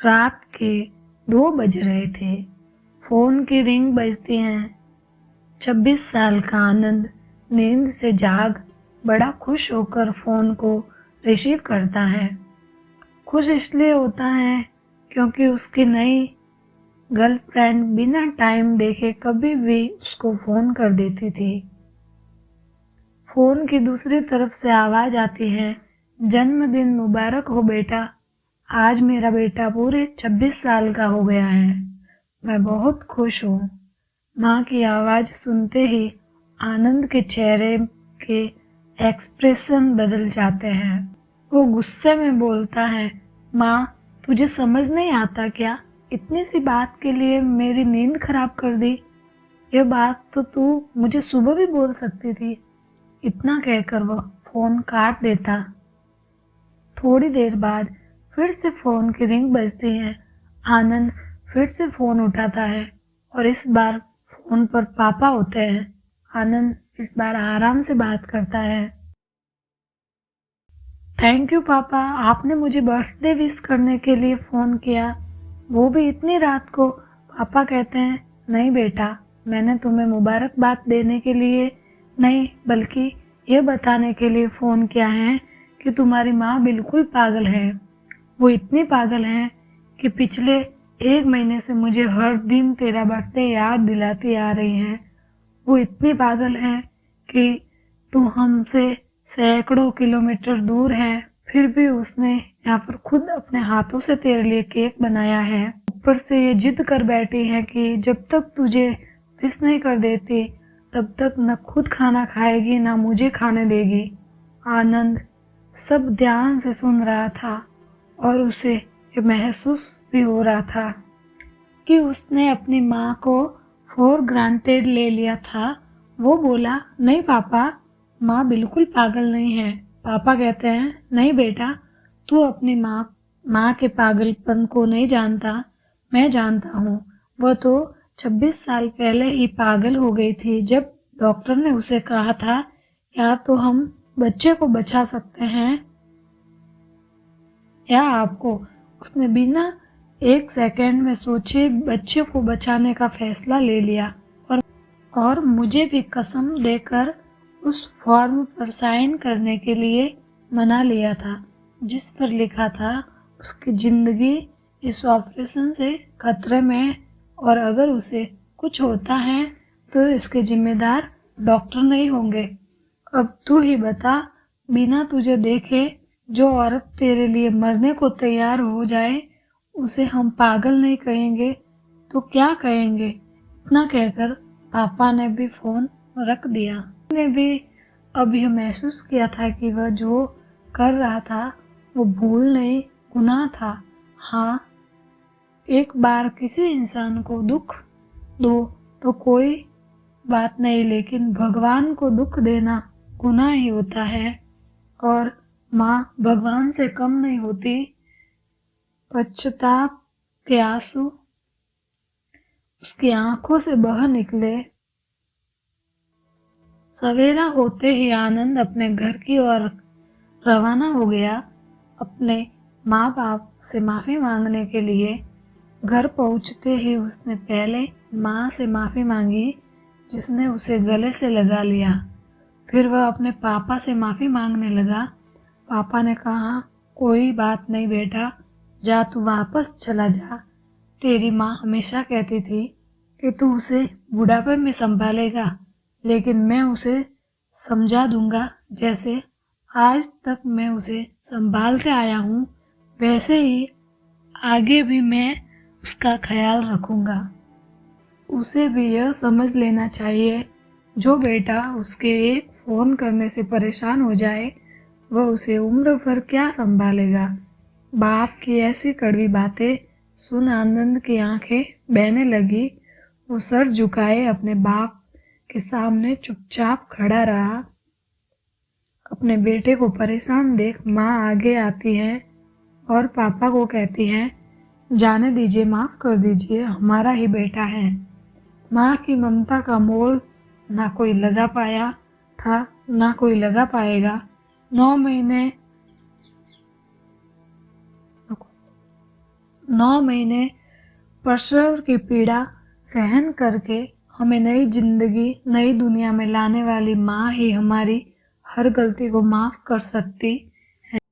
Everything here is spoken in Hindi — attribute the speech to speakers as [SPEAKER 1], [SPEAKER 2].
[SPEAKER 1] रात के 2 बज रहे थे। फ़ोन की रिंग बजती है। 26 साल का आनंद नींद से जाग बड़ा खुश होकर फ़ोन को रिसीव करता है। खुश इसलिए होता है क्योंकि उसकी नई गर्लफ्रेंड बिना टाइम देखे कभी भी उसको फ़ोन कर देती थी। फ़ोन की दूसरी तरफ से आवाज़ आती है, जन्मदिन मुबारक हो बेटा। आज मेरा बेटा पूरे 26 साल का हो गया है। मैं बहुत खुश हूँ। माँ की आवाज़ सुनते ही आनंद के चेहरे के एक्सप्रेशन बदल जाते हैं। वो गुस्से में बोलता है, माँ तुझे समझ नहीं आता क्या? इतनी सी बात के लिए मेरी नींद खराब कर दी। यह बात तो तू मुझे सुबह भी बोल सकती थी। इतना कहकर वह फ़ोन काट देता। थोड़ी देर बाद फिर से फ़ोन की रिंग बजती है। आनंद फिर से फ़ोन उठाता है और इस बार फ़ोन पर पापा होते हैं। आनंद इस बार आराम से बात करता है। थैंक यू पापा, आपने मुझे बर्थडे विश करने के लिए फ़ोन किया, वो भी इतनी रात को। पापा कहते हैं, नहीं बेटा, मैंने तुम्हें मुबारकबाद देने के लिए नहीं बल्कि ये बताने के लिए फ़ोन किया है कि तुम्हारी माँ बिल्कुल पागल है। वो इतनी पागल है कि पिछले 1 महीने से मुझे हर दिन तेरा बर्थडे याद दिलाती आ रही हैं। वो इतनी पागल है कि तू हमसे सैकड़ों किलोमीटर दूर है, फिर भी उसने यहाँ पर खुद अपने हाथों से तेरे लिए केक बनाया है। ऊपर से ये जिद कर बैठी है कि जब तक तुझे विश नहीं कर देती तब तक न खुद खाना खाएगी न मुझे खाने देगी। आनंद सब ध्यान से सुन रहा था और उसे ये महसूस भी हो रहा था कि उसने अपनी माँ को फॉर ग्रांटेड ले लिया था। वो बोला, नहीं पापा, माँ बिल्कुल पागल नहीं है। पापा कहते हैं, नहीं बेटा, तू अपनी माँ के पागलपन को नहीं जानता, मैं जानता हूँ। वह तो 26 साल पहले ही पागल हो गई थी जब डॉक्टर ने उसे कहा था, या तो हम बच्चे को बचा सकते हैं या आपको। उसने बिना 1 सेकंड में सोचे बच्चे को बचाने का फैसला ले लिया और मुझे भी कसम देकर उस फॉर्म पर साइन करने के लिए मना लिया था जिस पर लिखा था उसकी ज़िंदगी इस ऑपरेशन से खतरे में, और अगर उसे कुछ होता है तो इसके जिम्मेदार डॉक्टर नहीं होंगे। अब तू ही बता, बिना तुझे देखे जो औरत तेरे लिए मरने को तैयार हो जाए उसे हम पागल नहीं कहेंगे तो क्या कहेंगे? इतना कहकर पापा ने भी फ़ोन रख दिया। ने भी अब यह महसूस किया था कि वह जो कर रहा था वो भूल नहीं, गुनाह था। हाँ, एक बार किसी इंसान को दुख दो तो कोई बात नहीं, लेकिन भगवान को दुख देना गुनाह ही होता है। और माँ भगवान से कम नहीं होती। पश्चाताप के आंसू उसकी आंखों से बह निकले। सवेरा होते ही आनंद अपने घर की ओर रवाना हो गया, अपने माँ बाप से माफ़ी मांगने के लिए। घर पहुँचते ही उसने पहले माँ से माफ़ी मांगी जिसने उसे गले से लगा लिया। फिर वह अपने पापा से माफ़ी मांगने लगा। पापा ने कहा, कोई बात नहीं बेटा, जा तू वापस चला जा। तेरी माँ हमेशा कहती थी कि तू उसे बुढ़ापे में संभालेगा, लेकिन मैं उसे समझा दूंगा। जैसे आज तक मैं उसे संभालते आया हूँ वैसे ही आगे भी मैं उसका ख्याल रखूंगा। उसे भी यह समझ लेना चाहिए, जो बेटा उसके एक फ़ोन करने से परेशान हो जाए वह उसे उम्र भर क्या संभालेगा। बाप की ऐसी कड़वी बातें सुन आनंद की आंखें बहने लगी। वो सर झुकाए अपने बाप के सामने चुपचाप खड़ा रहा। अपने बेटे को परेशान देख माँ आगे आती है और पापा को कहती है, जाने दीजिए, माफ़ कर दीजिए, हमारा ही बेटा है। माँ की ममता का मोल ना कोई लगा पाया था ना कोई लगा पाएगा। 9 9 महीने प्रसव की पीड़ा सहन करके हमें नई जिंदगी, नई दुनिया में लाने वाली माँ ही हमारी हर गलती को माफ कर सकती